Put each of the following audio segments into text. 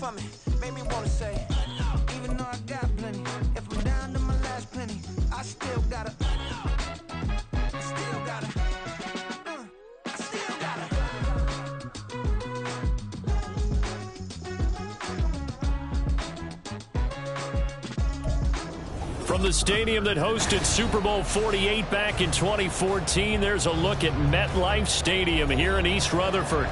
for me, made me wanna say, even though I got plenty, if I'm down to my last penny, I still gotta, I still gotta. From the stadium that hosted Super Bowl 48 back in 2014, there's a look at MetLife Stadium here in East Rutherford.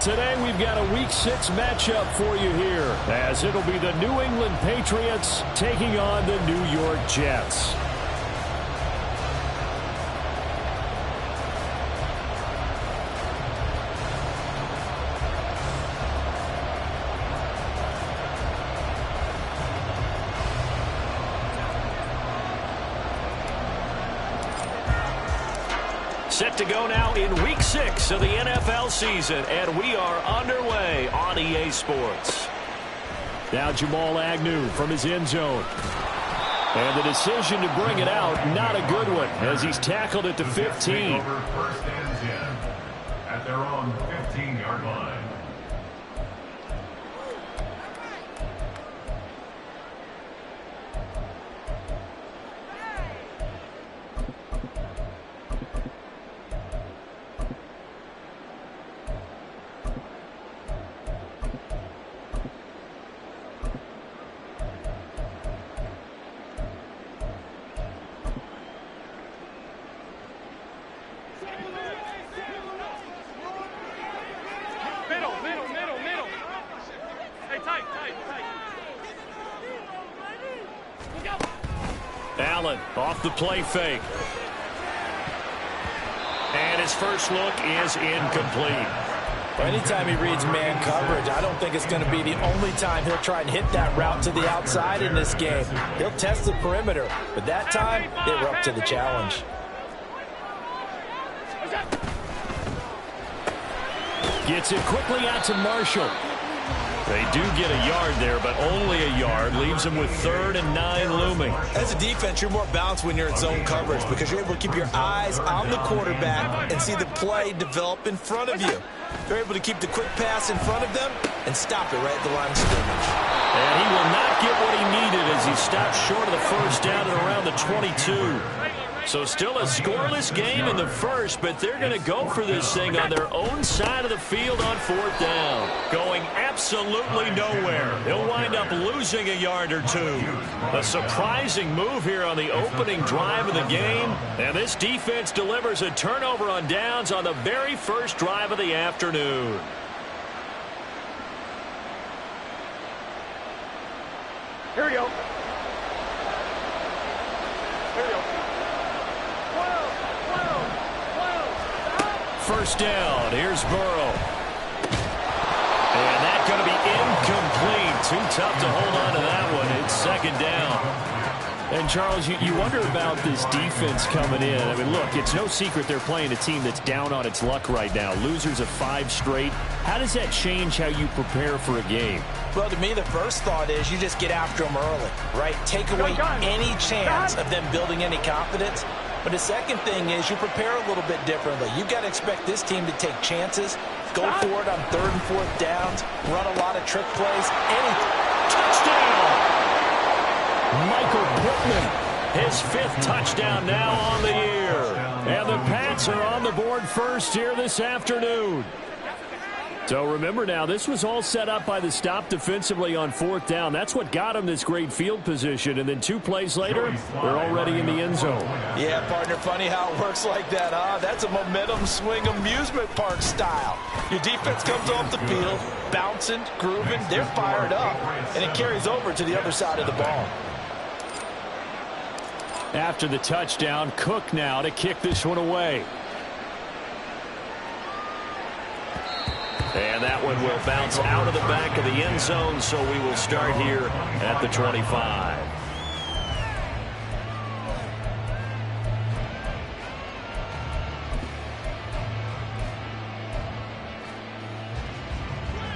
Today we've got a Week 6 matchup for you here, as it'll be the New England Patriots taking on the New York Jets. Set to go now in Week 6 of the NFL season, and we are underway on EA Sports. Now Jamal Agnew from his end zone. And the decision to bring it out, not a good one, as he's tackled at the 15. Over first and 10 at their own 15-yard line. Allen off the play fake. And his first look is incomplete. Well, anytime he reads man coverage, I don't think it's going to be the only time he'll try and hit that route to the outside in this game. He'll test the perimeter, but that time they were up to the challenge. Gets it quickly out to Marshall. They do get a yard there, but only a yard. Leaves them with 3rd and 9 looming. As a defense, you're more balanced when you're in zone coverage because you're able to keep your eyes on the quarterback and see the play develop in front of you. They're able to keep the quick pass in front of them and stop it right at the line of scrimmage. And he will not get what he needed as he stopped short of the first down at around the 22. So still a scoreless game in the first, but they're going to go for this thing on their own side of the field on 4th down. Going absolutely nowhere. They'll wind up losing a yard or two. A surprising move here on the opening drive of the game. And this defense delivers a turnover on downs on the very first drive of the afternoon. Here we go. First down, here's Burrow. And that's going to be incomplete. Too tough to hold on to that one. It's 2nd down. And, Charles, you wonder about this defense coming in. I mean, look, it's no secret they're playing a team that's down on its luck right now. Losers of 5 straight. How does that change how you prepare for a game? Well, to me, the first thought is you just get after them early, right? Take away any chance of them building any confidence. But the second thing is you prepare a little bit differently. You've got to expect this team to take chances, go for it on 3rd and 4th downs, run a lot of trick plays, anything. Touchdown! Michael Pittman, his 5th touchdown now on the year. And the Pats are on the board first here this afternoon. So remember now, this was all set up by the stop defensively on 4th down. That's what got him this great field position. And then 2 plays later, they're already in the end zone. Yeah, partner, funny how it works like that, huh? That's a momentum swing amusement park style. Your defense comes off the field, bouncing, grooving, they're fired up, and it carries over to the other side of the ball. After the touchdown, Cook now to kick this one away. And that one will bounce out of the back of the end zone, so we will start here at the 25.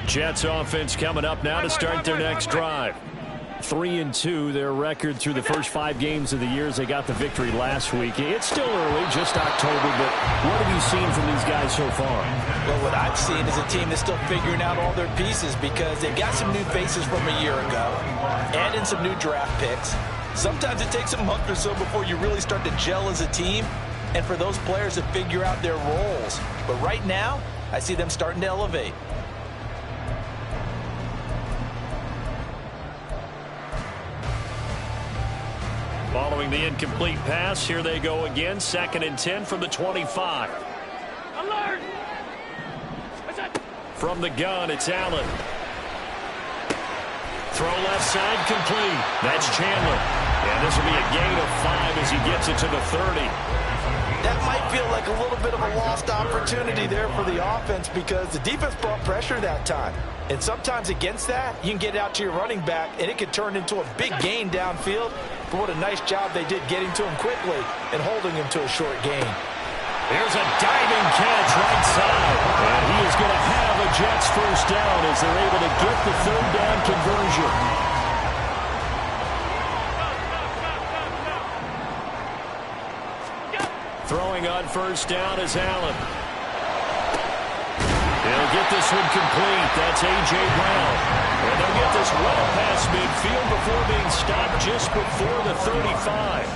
Jets offense coming up now to start their next drive. 3-2, their record through the first 5 games of the year as they got the victory last week. It's still early, just October, but what have you seen from these guys so far? Well, what I've seen is a team that's still figuring out all their pieces because they've got some new faces from a year ago, add in some new draft picks. Sometimes it takes a month or so before you really start to gel as a team and for those players to figure out their roles. But right now, I see them starting to elevate. Following the incomplete pass, here they go again. 2nd and 10 from the 25. Alert! From the gun, it's Allen. Throw left side, complete. That's Chandler. And this will be a gain of 5 as he gets it to the 30. That might feel like a little bit of a lost opportunity there for the offense because the defense brought pressure that time. And sometimes against that, you can get out to your running back, and it could turn into a big gain downfield. But what a nice job they did getting to him quickly and holding him to a short gain. Here's a diving catch right side. And he is going to have a Jets first down as they're able to get the 3rd down conversion. Throwing on first down is Allen. He'll get this one complete. That's A.J. Brown. And they'll get this well past midfield before being stopped just before the 35.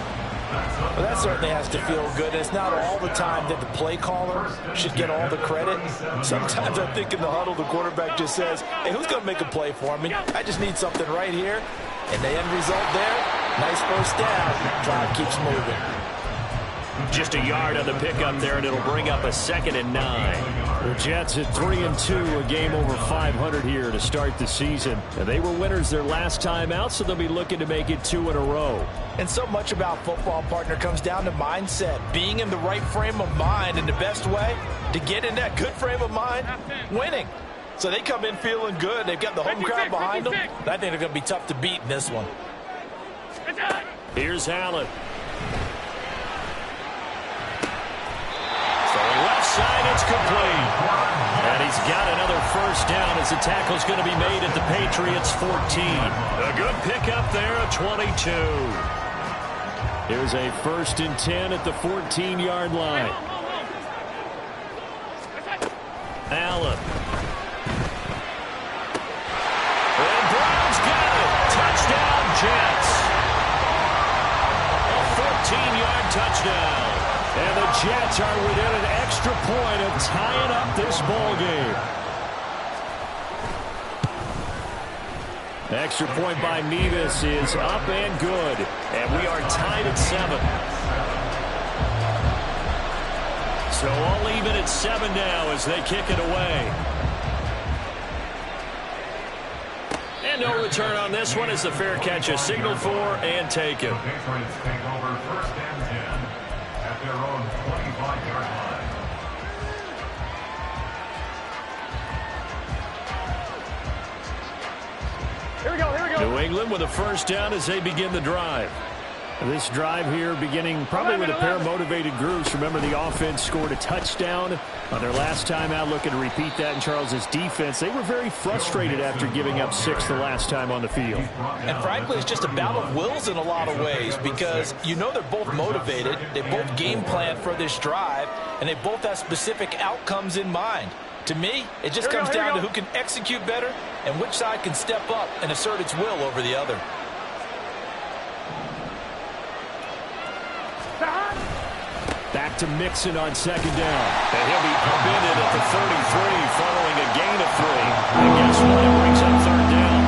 Well, that certainly has to feel good. It's not all the time that the play caller should get all the credit. Sometimes I think in the huddle, the quarterback just says, hey, who's going to make a play for me? I just need something right here. And the end result there, nice first down. Drive keeps moving. Just a yard on the pickup there, and it'll bring up a 2nd and 9. The Jets at 3-2, a game over 500 here to start the season. And they were winners their last time out, so they'll be looking to make it 2 in a row. And so much about football, partner, comes down to mindset. Being in the right frame of mind, and the best way to get in that good frame of mind, winning. So they come in feeling good. They've got the home crowd behind them. I think they're going to be tough to beat in this one. Here's Allen. Left side, it's complete. And he's got another first down as the tackle's going to be made at the Patriots 14. A good pickup there at 22. Here's a 1st and 10 at the 14-yard line. Allen. And Brown's got it. Touchdown, Jets. A 14-yard touchdown. And the Jets are within an extra point of tying up this ball game. Extra point by Nevis is up and good. And we are tied at 7. So all even at 7 now as they kick it away. And no return on this one as the fair catch is signaled for and taken. Patriots take over 1st and 10 at their own 25-yard line. Here we go, here we go. New England with a first down as they begin the drive. This drive here beginning probably with a pair of motivated groups. Remember, the offense scored a touchdown on their last time out. Looking to repeat that in Charles's defense. They were very frustrated after giving up 6 the last time on the field. And frankly, it's just a battle of wills in a lot of ways because you know they're both motivated. They both game plan for this drive, and they both have specific outcomes in mind. To me, it just comes down to who can execute better and which side can step up and assert its will over the other. Back to Mixon on 2nd down. And he'll be upended at the 33 following a gain of 3. And guess what? It brings up 3rd down.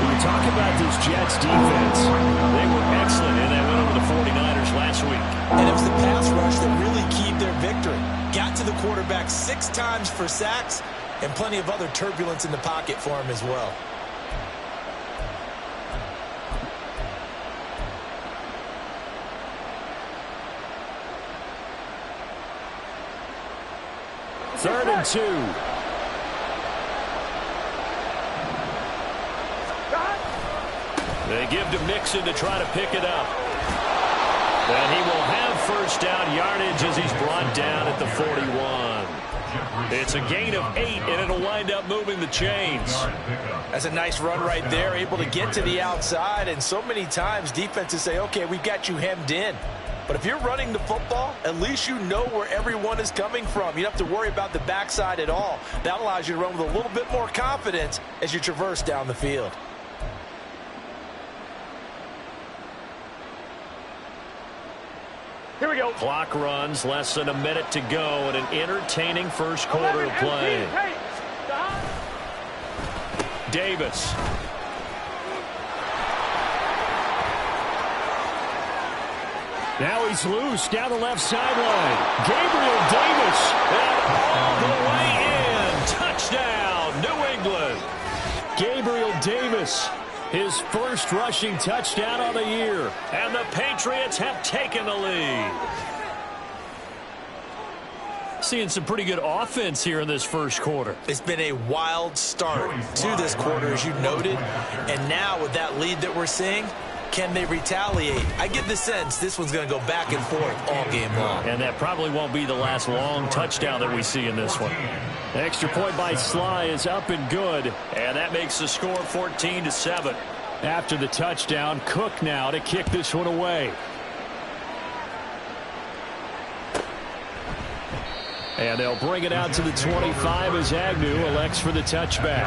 When you talk about this Jets defense, they were excellent in that win over the 49ers last week. And it was the pass rush that really keyed their victory. Got to the quarterback 6 times for sacks and plenty of other turbulence in the pocket for him as well. Third and 2. They give to Mixon to try to pick it up. And he will have first down yardage as he's brought down at the 41. It's a gain of 8, and it'll wind up moving the chains. That's a nice run right there, able to get to the outside, and so many times defenses say, okay, we've got you hemmed in. But if you're running the football, at least you know where everyone is coming from. You don't have to worry about the backside at all. That allows you to run with a little bit more confidence as you traverse down the field. Here we go. Clock runs, less than a minute to go, and an entertaining first quarter of play. Davis. Now he's loose down the left sideline. Gabriel Davis, and all the way in. Touchdown, New England. Gabriel Davis, his first rushing touchdown of the year. And the Patriots have taken the lead. Seeing some pretty good offense here in this first quarter. It's been a wild start to this quarter, as you noted. And now with that lead that we're seeing, can they retaliate? I get the sense this one's going to go back and forth all game long. And that probably won't be the last long touchdown that we see in this one. The extra point by Sly is up and good. And that makes the score 14-7. After the touchdown, Cook now to kick this one away. And they'll bring it out to the 25 as Agnew elects for the touchback.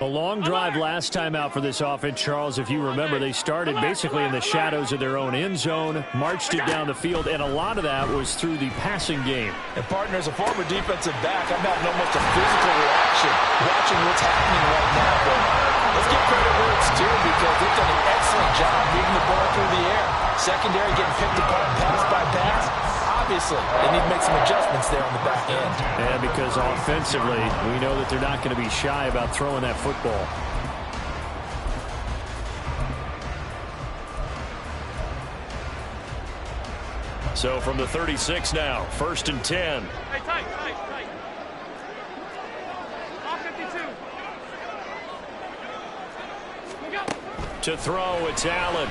A long drive last time out for this offense, Charles. If you remember, they started basically in the shadows of their own end zone, marched it down the field, and a lot of that was through the passing game. And, partner, as a former defensive back, I'm having almost a physical reaction watching what's happening right now. But let's give credit where it's due because they've done an excellent job moving the ball through the air. Secondary getting picked apart pass by pass. Obviously, they need to make some adjustments there on the back end. And because offensively, we know that they're not going to be shy about throwing that football. So from the 36 now, 1st and 10. Hey, tight. All 52. Go. To throw, it's Allen.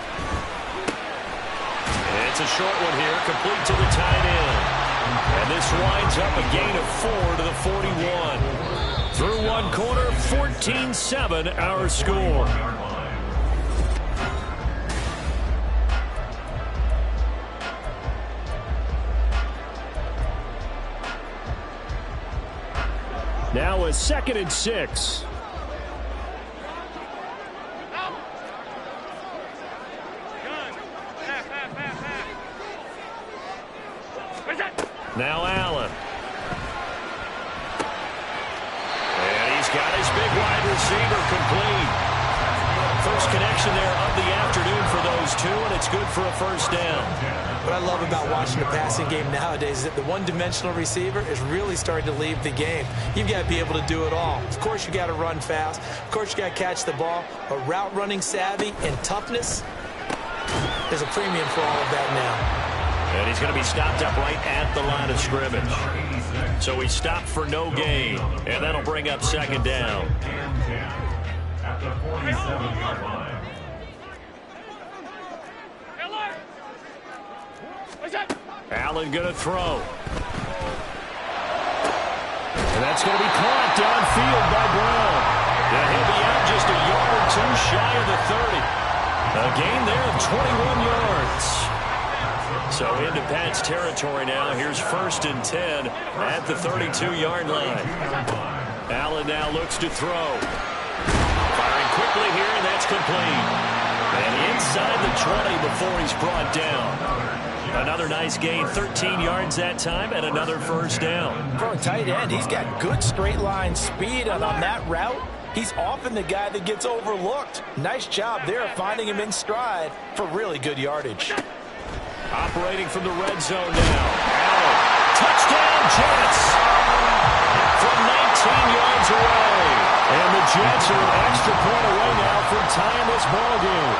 It's a short one here, complete to the tight end. And this winds up a gain of 4 to the 41. Through one quarter, 14-7 our score. Now a 2nd and 6. Now Allen. And he's got his big wide receiver complete. First connection there of the afternoon for those two, and it's good for a first down. What I love about watching the passing game nowadays is that the one-dimensional receiver is really starting to leave the game. You've got to be able to do it all. Of course, you got to run fast. Of course, you got to catch the ball. But route running savvy and toughness, there's a premium for all of that now. And he's going to be stopped up right at the line of scrimmage. So he stopped for no gain, and that'll bring up 2nd down. At the 47-yard line. Allen going to throw. And that's going to be caught downfield by Brown. And he'll be out just a yard or two shy of the 30. A gain there of 21 yards. So into Pat's territory now. Here's 1st and 10 at the 32-yard line. Allen now looks to throw. Firing quickly here, and that's complete. And inside the 20 before he's brought down. Another nice gain, 13 yards that time, and another first down. For a tight end, he's got good straight line speed, and on that route, he's often the guy that gets overlooked. Nice job there finding him in stride for really good yardage. Operating from the red zone now. Allen. Touchdown, Jets! From 19 yards away. And the Jets are an extra point away now from tying this ball game.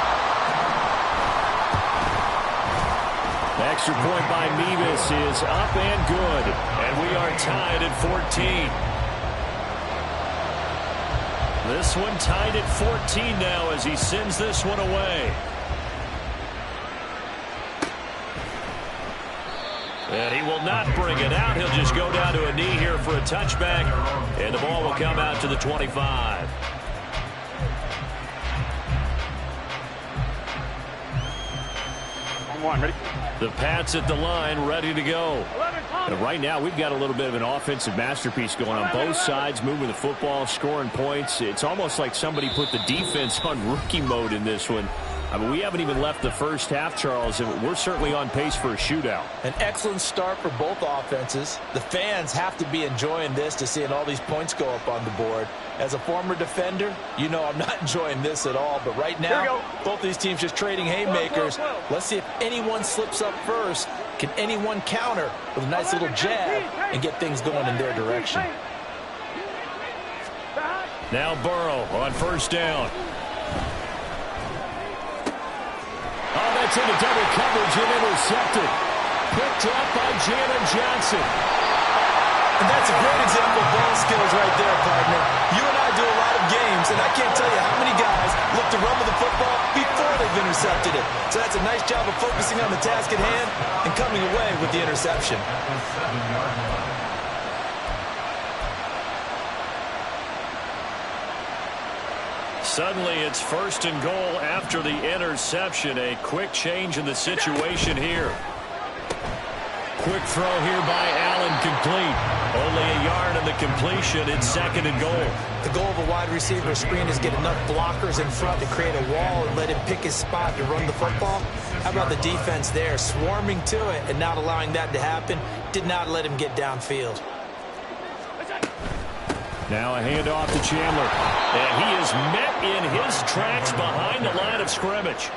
That Extra point by Mevis is up and good. And we are tied at 14. This one tied at 14 now as he sends this one away. And he will not bring it out. He'll just go down to a knee here for a touchback. And the ball will come out to the 25. Ready? The Pats at the line, ready to go. And right now, we've got a little bit of an offensive masterpiece going on both sides, moving the football, scoring points. It's almost like somebody put the defense on rookie mode in this one. I mean, we haven't even left the first half, Charles, and we're certainly on pace for a shootout. An excellent start for both offenses. The fans have to be enjoying this to seeing all these points go up on the board. As a former defender, you know I'm not enjoying this at all. But right now, both these teams just trading haymakers. Let's see if anyone slips up first. Can anyone counter with a nice little jab and get things going in their direction? Now Burrow on first down. Oh, that's into double coverage and intercepted. Picked up by Jalen Johnson. And that's a great example of ball skills right there, partner. You and I do a lot of games, and I can't tell you how many guys look to run with the football before they've intercepted it. So that's a nice job of focusing on the task at hand and coming away with the interception. Suddenly it's first and goal after the interception. A quick change in the situation here. Quick throw here by Allen, complete. Only a yard on the completion. It's second and goal. The goal of a wide receiver screen is get enough blockers in front to create a wall and let him pick his spot to run the football. How about the defense there, swarming to it and not allowing that to happen? Did not let him get downfield. Now a handoff to Chandler. And he is met in his tracks behind the line of scrimmage.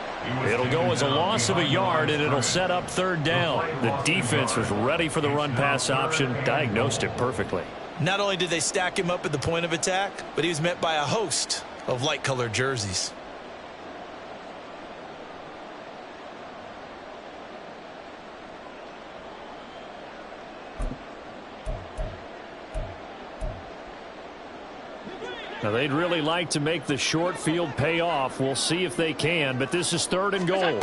It'll go as a loss of a yard, and it'll set up third down. The defense was ready for the run-pass option, diagnosed it perfectly. Not only did they stack him up at the point of attack, but he was met by a host of light-colored jerseys. Now, they'd really like to make the short field pay off. We'll see if they can, but this is third and goal. Firing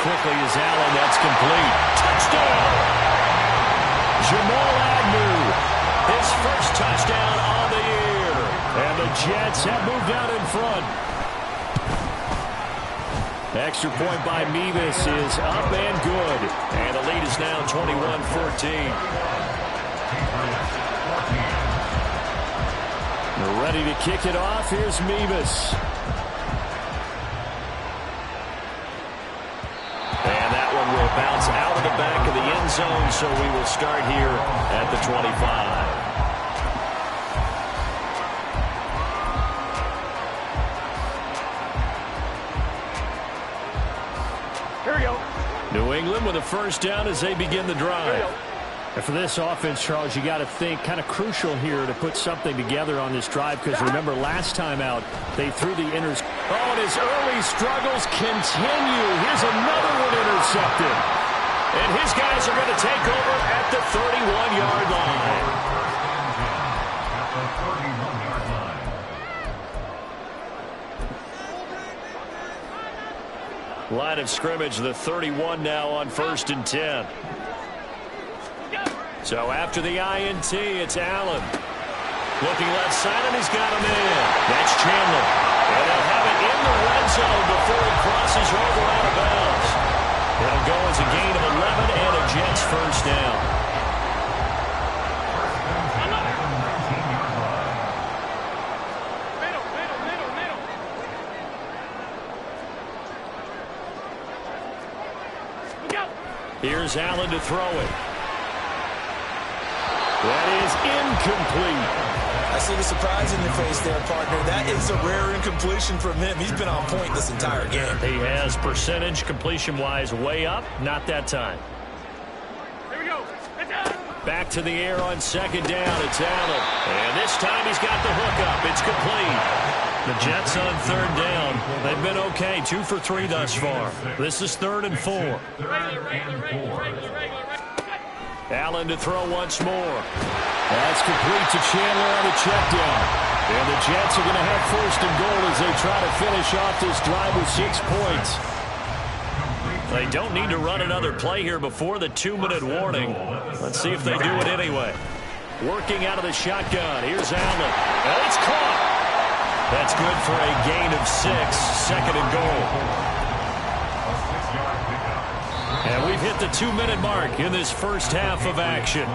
quickly is Allen. That's complete. Touchdown! Jamal Agnew, his first touchdown on the year. And the Jets have moved out in front. Extra point by Mevis is up and good. And the lead is now 21-14. They're ready to kick it off. Here's Mevis. And that one will bounce out of the back of the end zone, so we will start here at the 25. Here we go. New England with a first down as they begin the drive. And for this offense, Charles, you got to think kind of crucial here to put something together on this drive, because remember last time out they threw the Oh, and his early struggles continue. Here's another one intercepted. And his guys are going to take over at the 31-yard line. Line of scrimmage, the 31 now on 1st and 10. So after the INT, it's Allen. Looking left side, and he's got him in. That's Chandler. And they'll have it in the red zone before he crosses over out of bounds. It'll go as a gain of 11 and a Jets first down. Here's Allen to throw it. That is incomplete. I see the surprise in your face there, partner. That is a rare incompletion from him. He's been on point this entire game. He has percentage completion-wise way up. Not that time. Here we go. Back to the air on second down. It's Allen. And this time he's got the hook up. It's complete. The Jets on third down. They've been okay, 2 for 3 thus far. This is 3rd and 4. Allen to throw once more. That's complete to Chandler on the check down. And the Jets are going to have 1st and goal as they try to finish off this drive with 6 points. They don't need to run another play here before the 2-minute warning. Let's see if they do it anyway. Working out of the shotgun. Here's Allen. And it's caught. That's good for a gain of 6. 2nd and goal. And we've hit the 2-minute mark in this first half of action.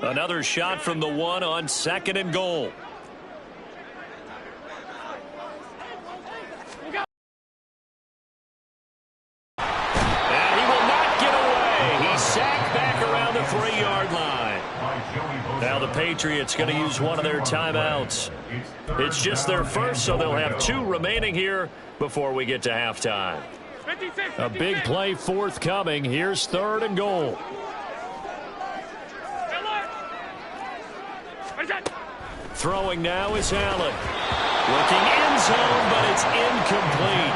Another shot from the 1 on 2nd and goal. And he will not get away. He's sacked back around the 3-yard line. Now the Patriots going to use one of their timeouts. It's just their first, so they'll have 2 remaining here before we get to halftime. A big play forthcoming. Here's 3rd and goal. Throwing now is Allen. Working end zone, but it's incomplete.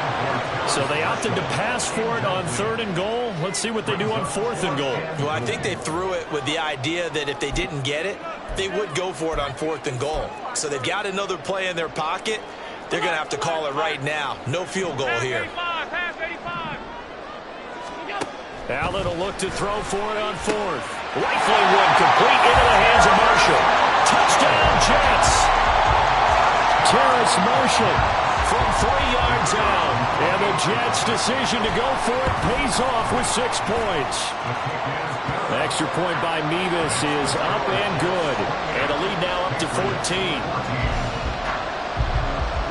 So they opted to pass for it on 3rd and goal. Let's see what they do on 4th and goal. Well, I think they threw it with the idea that if they didn't get it, they would go for it on 4th and goal. So they've got another play in their pocket. They're going to have to call it right now. No field goal here. Allen will look to throw for it on 4th. Rifling one complete into the hands of Marshall. Touchdown, Jets. Terrace Marshall from 3 yards out. And the Jets' decision to go for it pays off with 6 points. The extra point by Mevis is up and good. And a lead now up to 14.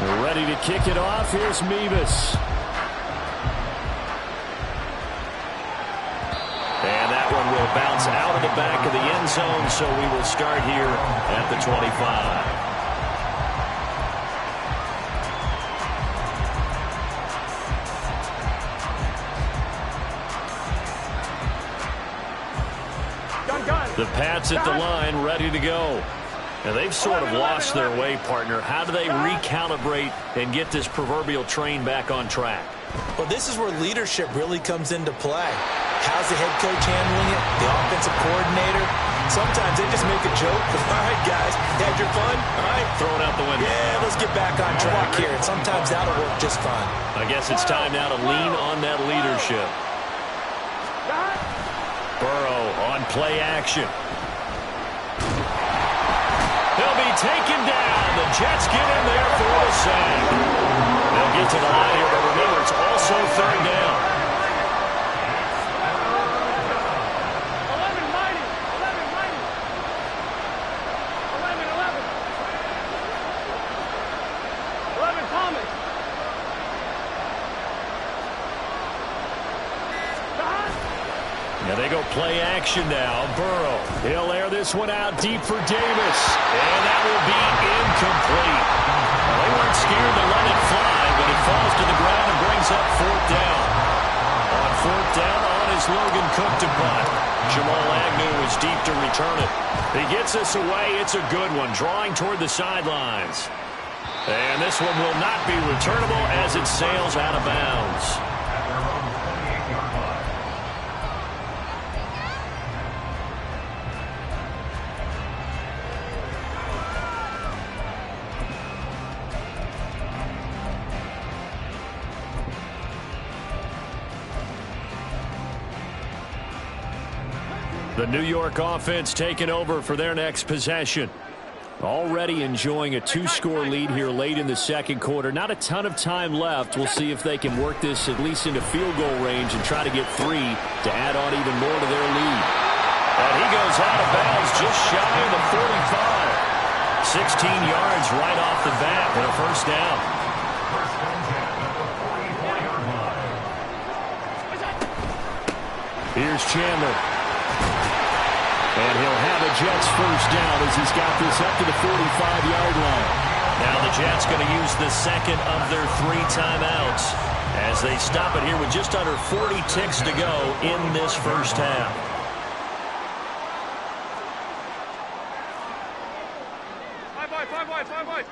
They're ready to kick it off. Here's Mevis. And that one will bounce out of the back of the end zone, so we will start here at the 25. The Pats at the line, ready to go. Now, they've sort of lost their way, partner. How do they recalibrate and get this proverbial train back on track? Well, this is where leadership really comes into play. How's the head coach handling it? The offensive coordinator? Sometimes they just make a joke. All right, guys, you had your fun? All right. Throw it out the window. Yeah, let's get back on track here. And sometimes that'll work just fine. I guess it's time now to lean on that leadership. Burrow on play action. He'll be taken down. The Jets get in there for a sack. They'll get to the line here, but remember, it's also 3rd down. Now they go play action now. Burrow. He'll air this one out deep for Davis. And that will be incomplete. They weren't scared to let it fly, but it falls to the ground and brings up 4th down. On 4th down, on is Logan Cook to punt. Jamal Agnew is deep to return it. He gets us away. It's a good one, drawing toward the sidelines. And this one will not be returnable as it sails out of bounds. The New York offense taking over for their next possession. Already enjoying a 2-score lead here late in the 2nd quarter. Not a ton of time left. We'll see if they can work this at least into field goal range and try to get 3 to add on even more to their lead. And he goes out of bounds just shy of the 45. 16 yards right off the bat and a 1st down. Here's Chandler. And he'll have a Jets first down as he's got this up to the 45-yard line. Now the Jets going to use the second of their 3 timeouts as they stop it here with just under 40 ticks to go in this first half. Five wide.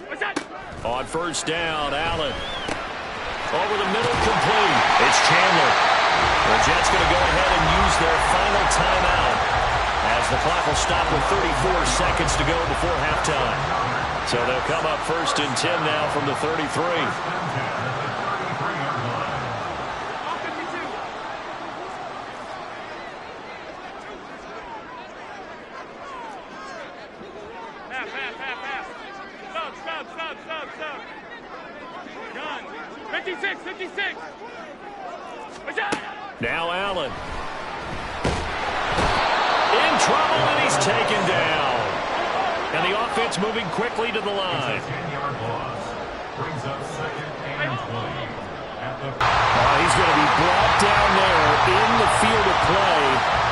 What's that? On first down, Allen. Over the middle, complete. It's Chandler. The Jets going to go ahead and use their final timeout as the clock will stop with 34 seconds to go before halftime. So they'll come up first and 10 now from the 33. Stop. Gun. 56. Now Allen. In trouble, and he's taken down. And the offense moving quickly to the line. It's a 10-yard loss. Brings up second and 20. He's going to be brought down there in the field of play.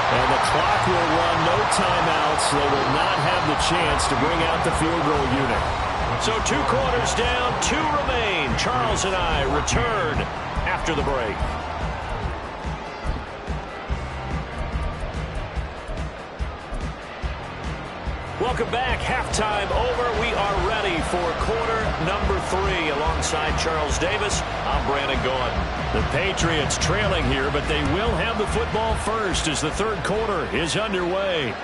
And the clock will run, no timeouts. They will not have the chance to bring out the field goal unit. So 2 quarters down, 2 remain. Charles and I return after the break. Welcome back. Halftime over. We are ready for quarter number 3. Alongside Charles Davis, I'm Brandon Gordon. The Patriots trailing here, but they will have the football first as the third quarter is underway.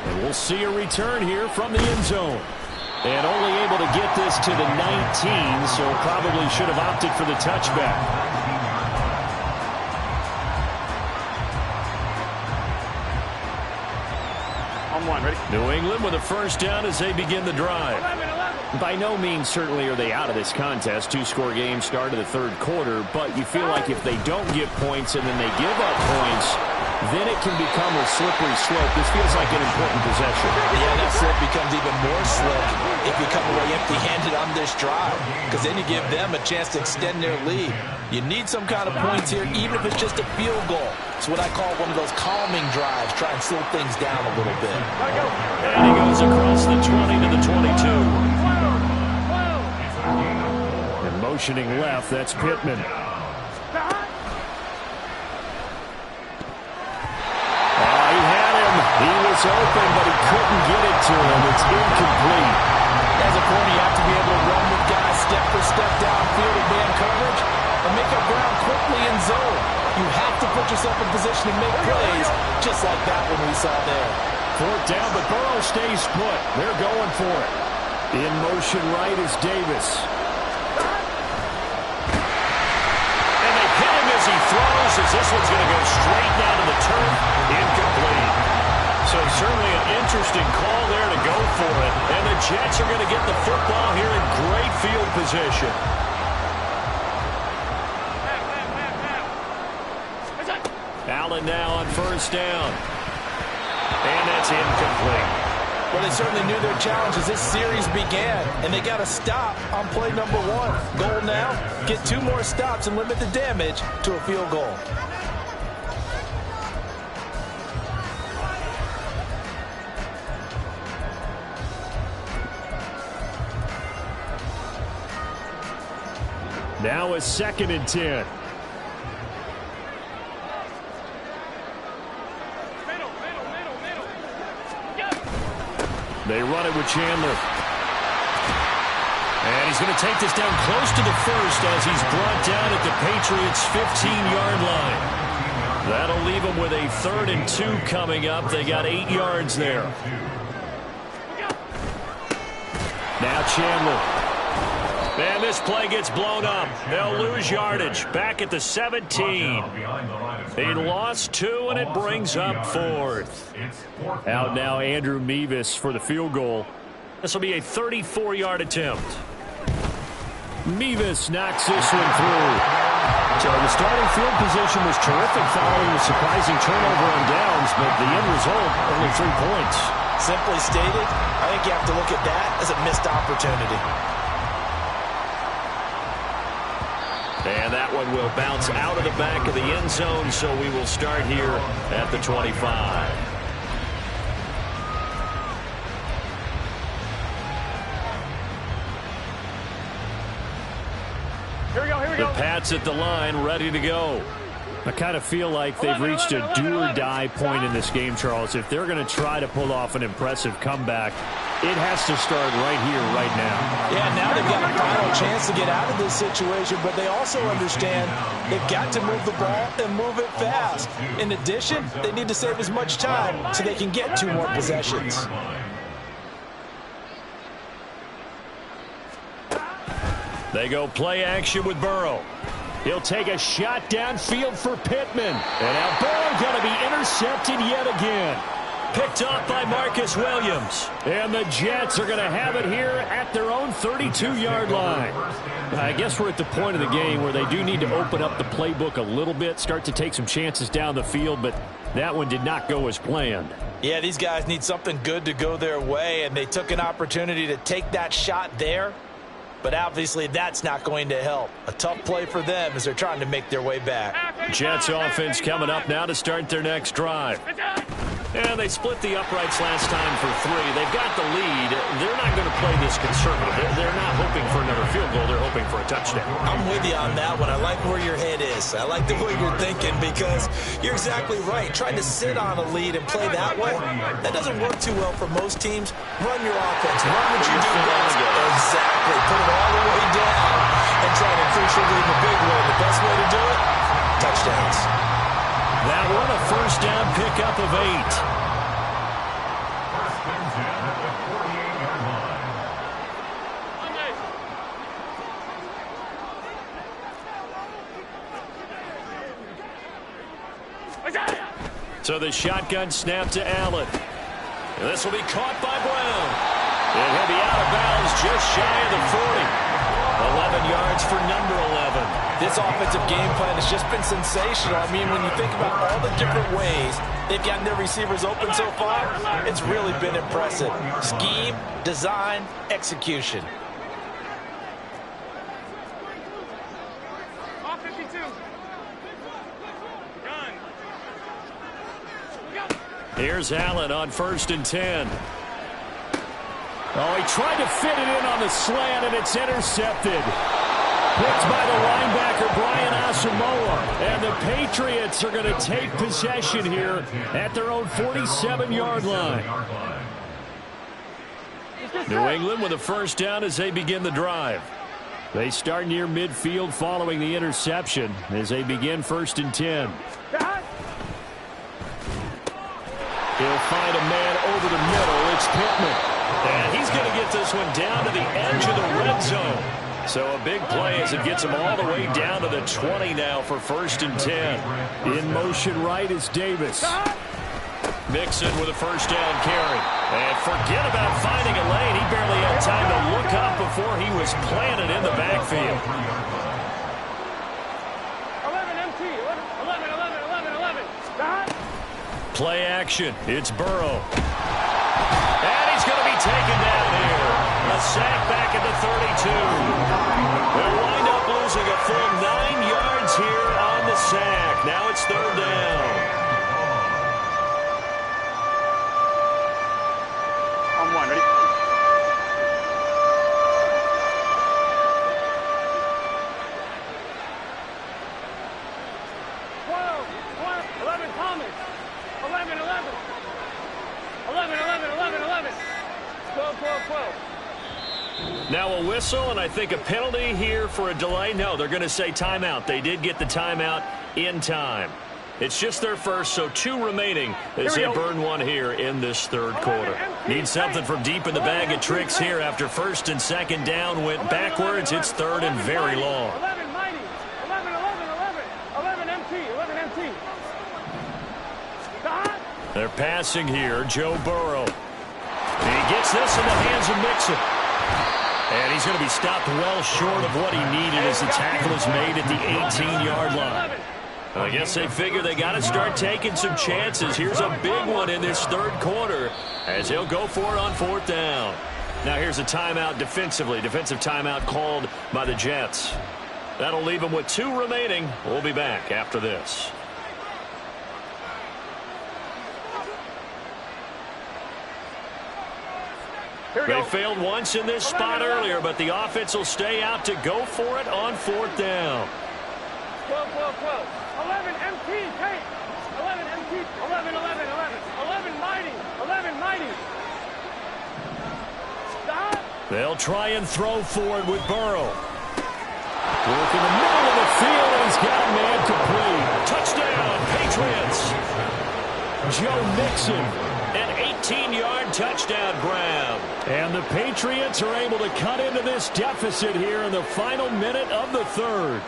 And we'll see a return here from the end zone. And only able to get this to the 19, so probably should have opted for the touchback. Ready? New England with a first down as they begin the drive. 11. By no means certainly are they out of this contest. 2-score game start of the third quarter, but you feel like if they don't get points and then they give up points, then it can become a slippery slope. This feels like an important possession. Yeah, that slope becomes even more slick if you come away empty-handed on this drive, because then you give them a chance to extend their lead. You need some kind of points here, even if it's just a field goal. It's what I call one of those calming drives. Try and slow things down a little bit. And he goes across the 20 to the 22. And motioning left, that's Pittman. He had him. He was open, but he couldn't get it to him. It's incomplete. As a corner, you have to be able to run with guys step for step downfield in man coverage and make up ground quickly in zone. You have to put yourself in position to make plays, just like that one we saw there. Fourth down, but Burrow stays put. They're going for it. In motion right is Davis. And they hit him as he throws, as this one's going to go straight down to the turf. Incomplete. So certainly an interesting call there to go for it. And the Jets are going to get the football here in great field position. Allen now on first down. And that's incomplete. Well, they certainly knew their challenge as this series began, and they got to stop on play number 1. Goal now, get 2 more stops and limit the damage to a field goal. Now a 2nd and 10. They run it with Chandler. And he's going to take this down close to the first as he's brought down at the Patriots' 15-yard line. That'll leave them with a 3rd and 2 coming up. They got 8 yards there. Now Chandler. And this play gets blown up. They'll lose yardage. Back at the 17. They lost 2, and it brings up 4th. Out now Andrew Mevis for the field goal. This will be a 34-yard attempt. Mevis knocks this one through. So the starting field position was terrific following the surprising turnover on downs, but the end result, only 3 points. Simply stated, I think you have to look at that as a missed opportunity. And that one will bounce out of the back of the end zone, so we will start here at the 25. Here we go, here we go. The Pats at the line, ready to go. I kind of feel like they've reached a do-or-die point in this game, Charles. If they're going to try to pull off an impressive comeback, it has to start right here, right now. Yeah, now they've got a final chance to get out of this situation, but they also understand they've got to move the ball and move it fast. In addition, they need to save as much time so they can get 2 more possessions. They go play action with Burrow. He'll take a shot downfield for Pittman. And now Burrow going to be intercepted yet again. Picked off by Marcus Williams. And the Jets are going to have it here at their own 32-yard line. I guess we're at the point of the game where they do need to open up the playbook a little bit, start to take some chances down the field, but that one did not go as planned. Yeah, these guys need something good to go their way, and they took an opportunity to take that shot there. But obviously that's not going to help. A tough play for them as they're trying to make their way back. Jets offense coming up now to start their next drive. And they split the uprights last time for 3. They've got the lead. They're not going to play this conservative. They're not hoping for another field goal. They're hoping for a touchdown. I'm with you on that one. I like where your head is. I like the way you're thinking because you're exactly right. Trying to sit on a lead and play that way, that doesn't work too well for most teams. Run your offense. Run what you do best. Exactly. Put it all the way down and try to increase your lead in a big way. The best way to do it, touchdowns. That one a first down pickup of 8. So the shotgun snap to Allen. And this will be caught by Brown. And he'll be out of bounds just shy of the 40. 11 yards for number 11. This offensive game plan has just been sensational. I mean, when you think about all the different ways they've gotten their receivers open so far, it's really been impressive. Scheme, design, execution. Off 52. Gun. Here's Allen on 1st and 10. Oh, he tried to fit it in on the slant, and it's intercepted. Picked by the linebacker, Brian Asamoah. And the Patriots are going to take possession here at their own 47-yard line. New England with a first down as they begin the drive. They start near midfield following the interception as they begin 1st and 10. He'll find a man over the middle. It's Pittman. And he's going to get this one down to the edge of the red zone. So a big play as it gets him all the way down to the 20 now for 1st and 10. In motion right is Davis. Mixon with a first down carry. And forget about finding a lane. He barely had time to look up before he was planted in the backfield. 11 MT. 11. Play action. It's Burrow. And he's going to be taken down here. A sack back at the 32. They'll wind up losing a full 9 yards here on the sack. Now it's 3rd down. On 1, ready? Thomas. 11. 12. Now a whistle, and I think a penalty here for a delay. No, they're going to say timeout. They did get the timeout in time. It's just their first, so 2 remaining as they burn one here in this 3rd quarter. Need something from deep in the bag of tricks here after 1st and 2nd down went backwards. It's 3rd and very long. 11 mighty. 11 MT. They're passing here. Joe Burrow. He gets this in the hands of Mixon. And he's going to be stopped well short of what he needed as the tackle is made at the 18-yard line. I guess they figure they got to start taking some chances. Here's a big one in this 3rd quarter as he'll go for it on 4th down. Now here's a timeout defensively. Defensive timeout called by the Jets. That'll leave them with 2 remaining. We'll be back after this. They failed once in this spot earlier, but the offense will stay out to go for it on 4th down. 12, 12, 12. 11 MT, Kate. 11 MT. 11, 11, 11. 11 mighty. 11 mighty. Stop. They'll try and throw for it with Burrow. Work in the middle of the field, and he's got a man complete. Touchdown, Patriots. Joe Mixon. An 18-yard touchdown grab. And the Patriots are able to cut into this deficit here in the final minute of the 3rd.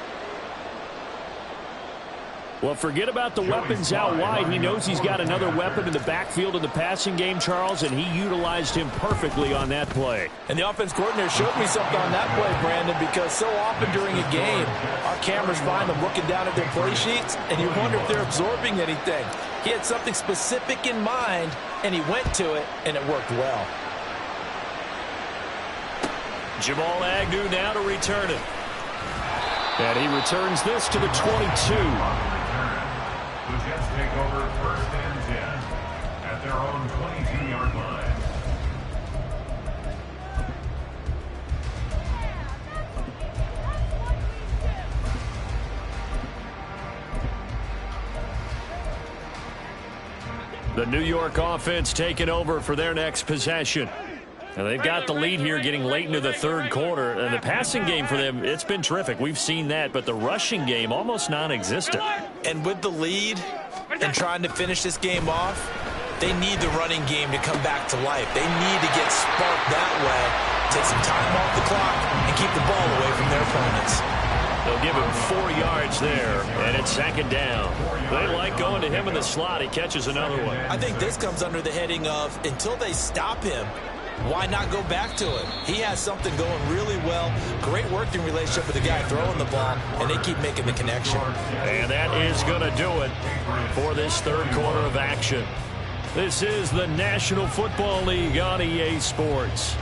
Well, forget about the weapons out wide. He knows he's got another weapon in the backfield of the passing game, Charles, and he utilized him perfectly on that play. And the offense coordinator showed me something on that play, Brandon, because so often during a game, our cameras find them looking down at their play sheets, and you wonder if they're absorbing anything. He had something specific in mind, and he went to it, and it worked well. Jamal Agnew now to return it. And he returns this to the 22. The Jets take over 1st and 10 at their own 22-yard line. The New York offense taking over for their next possession. And they've got the lead here getting late into the 3rd quarter. And the passing game for them, it's been terrific. We've seen that. But the rushing game, almost non-existent. And with the lead and trying to finish this game off, they need the running game to come back to life. They need to get sparked that way, take some time off the clock, and keep the ball away from their opponents. They'll give him 4 yards there, and it's 2nd down. They like going to him in the slot. He catches another one. I think this comes under the heading of, until they stop him, why not go back to it? He has something going really well. Great working relationship with the guy throwing the ball, and they keep making the connection. And that is going to do it for this 3rd quarter of action. This is the National Football League on EA Sports.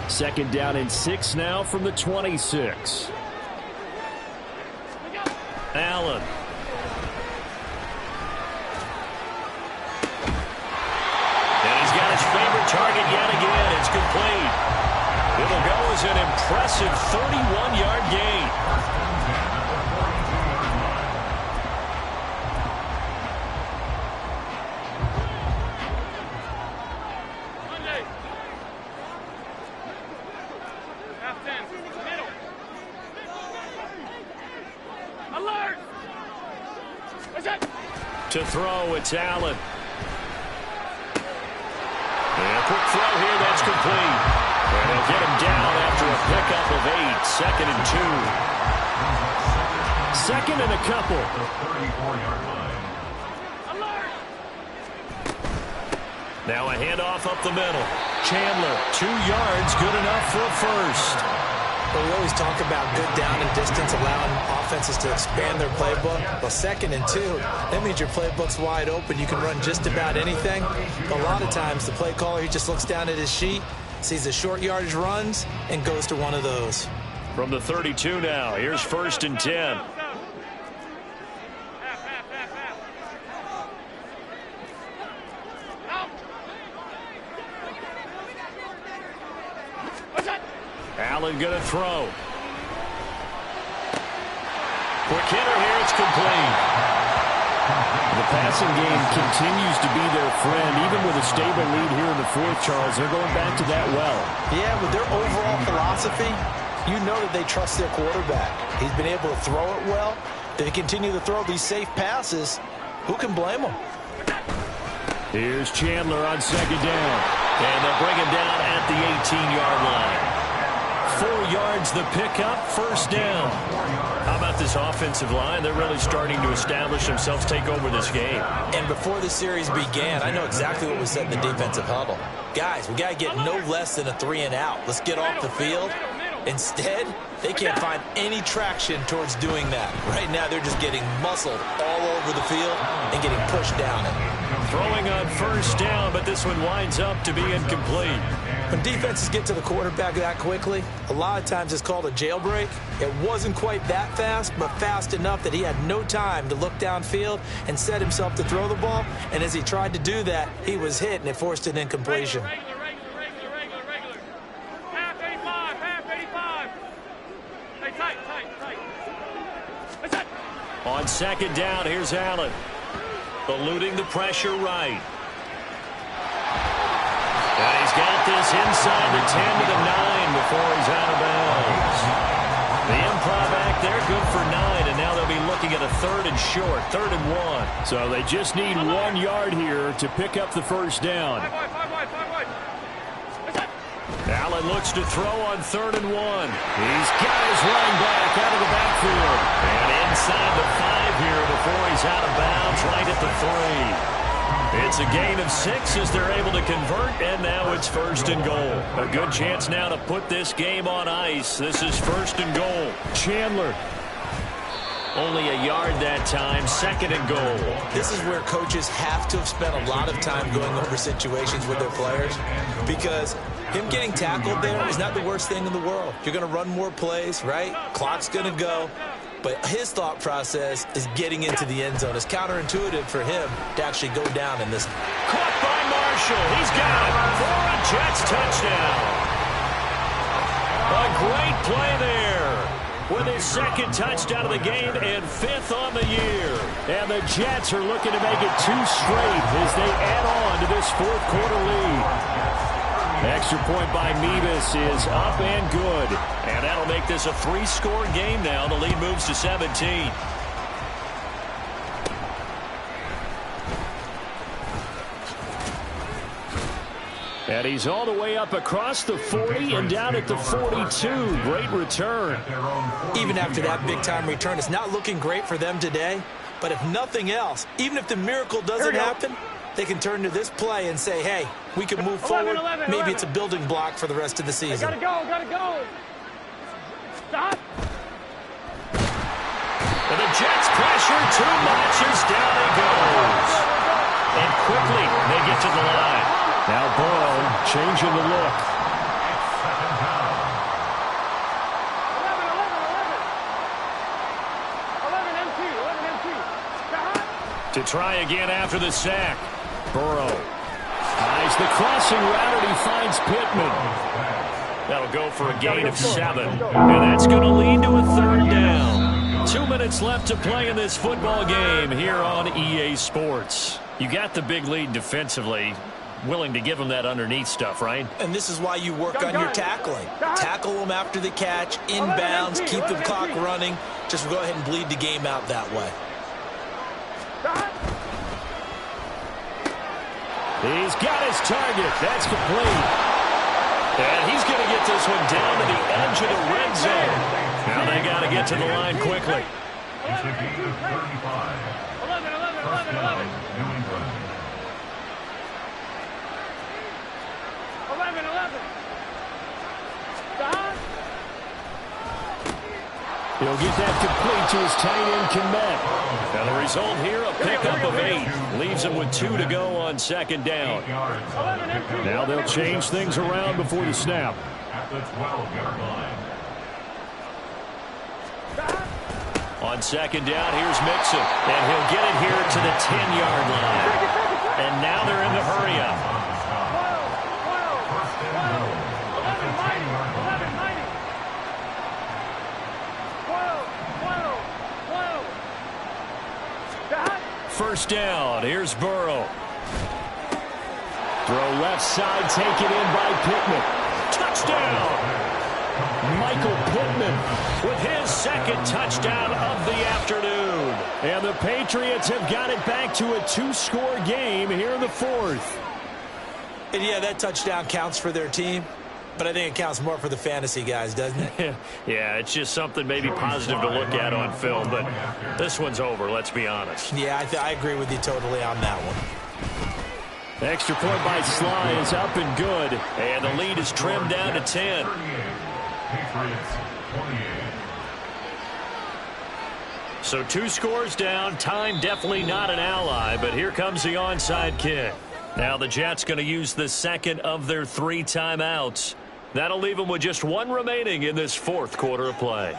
Second down and 6 now from the 26. Allen. And he's got his favorite target yet again. It's complete. It'll go as an impressive 31-yard gain. To throw, it's Allen. And a quick throw here, that's complete. And they'll get him down after a pickup of 8. 2nd and 2. 2nd and a couple. Now a handoff up the middle. Chandler, 2 yards, good enough for a first. Well, we always talk about good down and distance, allowing offenses to expand their playbook. Well, 2nd and 2, that means your playbook's wide open. You can run just about anything. A lot of times, the play caller, he just looks down at his sheet, sees the short yardage runs, and goes to one of those. From the 32 now, here's 1st and 10. Allen going to throw. Quick hitter here, it's complete. The passing game continues to be their friend, even with a stable lead here in the 4th, Charles. They're going back to that well. Yeah, with their overall philosophy, you know that they trust their quarterback. He's been able to throw it well. They continue to throw these safe passes. Who can blame them? Here's Chandler on 2nd down. And they'll bring him down at the 18-yard line. 4 yards the pickup, 1st down. How about this offensive line? They're really starting to establish themselves, take over this game. And before the series began, I know exactly what was said in the defensive huddle. Guys, we got to get no less than a 3 and out. Let's get off the field. Instead, they can't find any traction towards doing that. Right now, they're just getting muscled all over the field and getting pushed down it. Throwing on first down, but this one winds up to be incomplete. When defenses get to the quarterback that quickly, a lot of times it's called a jailbreak. It wasn't quite that fast, but fast enough that he had no time to look downfield and set himself to throw the ball. And as he tried to do that, he was hit, and it forced an incompletion. Regular. Half 85. Hey, tight. On second down, here's Allen. Eluding the pressure right. And he's got this inside the 10 to the 9 before he's out of bounds. The improv act there, good for 9, and now they'll be looking at a 3rd and short, 3rd and 1. So they just need 1 yard here to pick up the first down. Five wide. Allen looks to throw on 3rd and 1. He's got his running back out of the backfield. And inside the 5 here before he's out of bounds, right at the 3. It's a gain of 6 as they're able to convert, and now it's 1st and goal. A good chance now to put this game on ice. This is 1st and goal. Chandler. Only a yard that time, 2nd and goal. This is where coaches have to have spent a lot of time going over situations with their players, because him getting tackled there is not the worst thing in the world. You're going to run more plays, right? Clock's going to go. But his thought process is getting into the end zone. It's counterintuitive for him to actually go down in this. Caught by Marshall. He's got it for a Jets touchdown. A great play there with his 2nd touchdown of the game and 5th on the year. And the Jets are looking to make it 2 straight as they add on to this 4th quarter lead. Extra point by Mevis is up and good. And that'll make this a 3-score game now. The lead moves to 17. And he's all the way up across the 40 and down at the 42. Great return. Even after that big-time return, it's not looking great for them today. But if nothing else, even if the miracle doesn't happen, they can turn to this play and say, hey, we can move forward. Maybe it's a building block for the rest of the season. Gotta go. Stop. And the Jets pressure too much as down he goes. And quickly they get to the line. Now Burrow changing the look. 11 empty. To try again after the sack. Burrow eyes the crossing route, and he finds Pittman. That'll go for a gain of 7. And that's going to lead to a 3rd down. 2 minutes left to play in this football game here on EA Sports. You got the big lead defensively. Willing to give them that underneath stuff, right? And this is why you work on your tackling. Tackle them after the catch, inbounds, keep the clock running. Just go ahead and bleed the game out that way. He's got his target. That's complete. And he's going to get this one down to the edge of the red zone. Now they got to get to the line quickly. It's a gain of 35. 11. New England. 11. Stop. He'll get that complete to his tight end, Killa. Now the result here, a pickup of 8. Leaves him with 2 to go on 2nd down. Now they'll change things around before the snap. At the 12-yard line. On 2nd down, here's Mixon. And he'll get it here to the 10-yard line. And now they're in the hurry-up. 1st down. Here's Burrow. Throw left side, taken in by Pittman. Touchdown! Michael Pittman with his 2nd touchdown of the afternoon. And the Patriots have got it back to a 2-score game here in the 4th. And yeah, that touchdown counts for their team. But I think it counts more for the fantasy guys, doesn't it? Yeah, it's just something maybe positive to look at on film, but this one's over, let's be honest. Yeah, I agree with you totally on that one. Extra point by Sly is up and good. And the lead is trimmed down to 10. Patriots 28. So 2 scores down. Time definitely not an ally, but here comes the onside kick. Now the Jets going to use the second of their 3 timeouts. That'll leave them with just 1 remaining in this 4th quarter of play.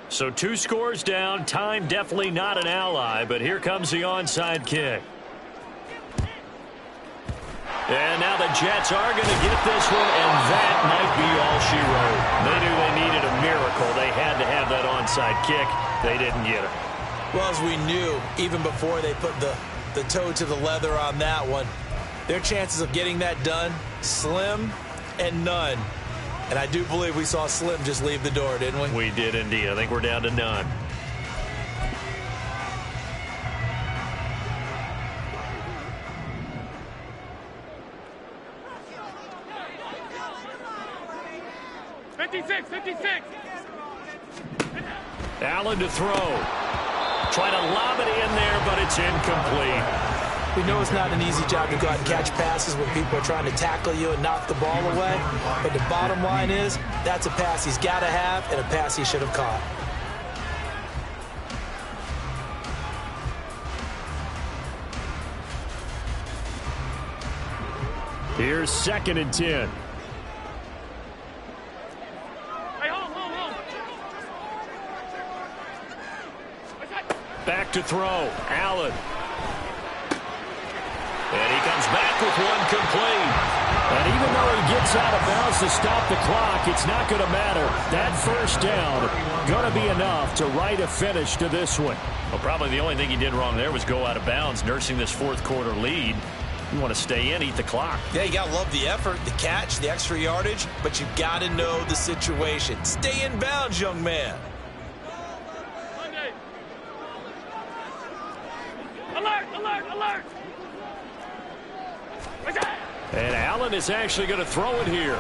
So 2 scores down. Time definitely not an ally, but here comes the onside kick. And now the Jets are going to get this one, and that might be all she wrote. They knew they needed a miracle. They had to have that onside kick. They didn't get it. Well, as we knew, even before they put the toe to the leather on that one, their chances of getting that done, slim and none. And I do believe we saw Slim just leave the door, didn't we? We did indeed. I think we're down to none. Allen to throw. Try to lob it in there, but it's incomplete. We know it's not an easy job to go out and catch passes when people are trying to tackle you and knock the ball away. But the bottom line is, that's a pass he's got to have and a pass he should have caught. Here's 2nd and 10. Back to throw. Allen. And he comes back with one complete. And even though he gets out of bounds to stop the clock, it's not going to matter. That first down going to be enough to write a finish to this one. Well, probably the only thing he did wrong there was go out of bounds, nursing this 4th quarter lead. You want to stay in, eat the clock. Yeah, you got to love the effort, the catch, the extra yardage, but you got to know the situation. Stay in bounds, young man. Alert, alert, alert! And Allen is actually going to throw it here.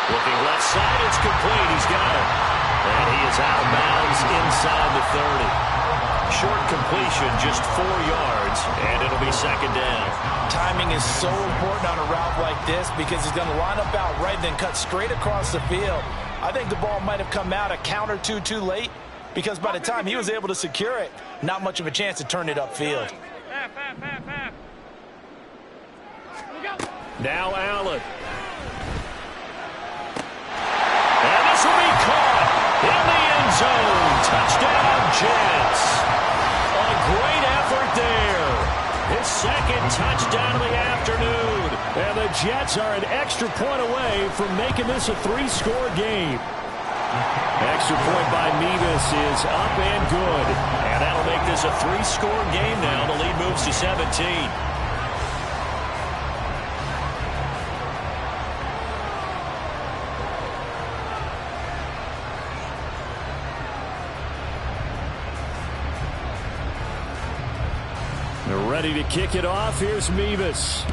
Looking left side, it's complete. He's got it. And he is out of bounds inside the 30. Short completion, just 4 yards, and it'll be 2nd down. Timing is so important on a route like this because he's going to line up out right, then cut straight across the field. I think the ball might have come out a count or two too late because by the time he was able to secure it, not much of a chance to turn it upfield. Now Allen. And this will be caught in the end zone. Touchdown, Jets. A great effort there. His 2nd touchdown of the afternoon. And the Jets are an extra point away from making this a 3-score game. Extra point by Mevis is up and good. And that'll make this a 3-score game now. The lead moves to 17. They're ready to kick it off. Here's Mevis.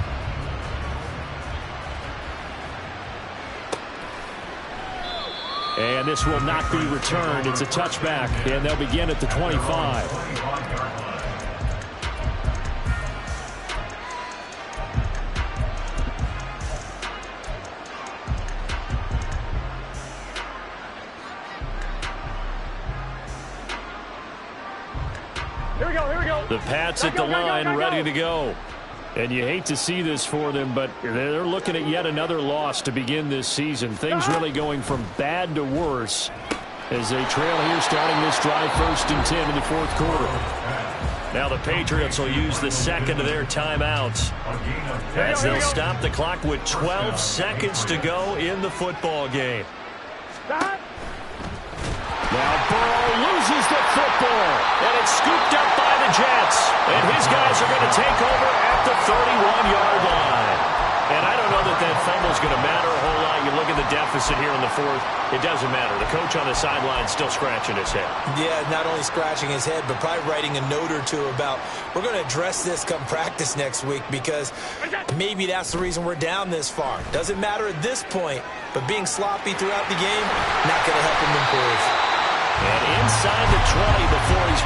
And this will not be returned. It's a touchback, and they'll begin at the 25. Here we go, here we go. The Pats at the line, ready to go. And you hate to see this for them, but they're looking at yet another loss to begin this season. Things really going from bad to worse as they trail here starting this drive 1st and 10 in the 4th quarter. Now the Patriots will use the 2nd of their timeouts as they'll stop the clock with 12 seconds to go in the football game. Now Burrow loses the football. And it's scooped up by the Jets. And his guys are going to take over at the 31-yard line. And I don't know that that fumble is going to matter a whole lot. You look at the deficit here in the 4th. It doesn't matter. The coach on the sideline is still scratching his head. Yeah, not only scratching his head, but probably writing a note or two about we're going to address this come practice next week because maybe that's the reason we're down this far. Doesn't matter at this point, but being sloppy throughout the game, not going to help him improve. And inside the 20 before he's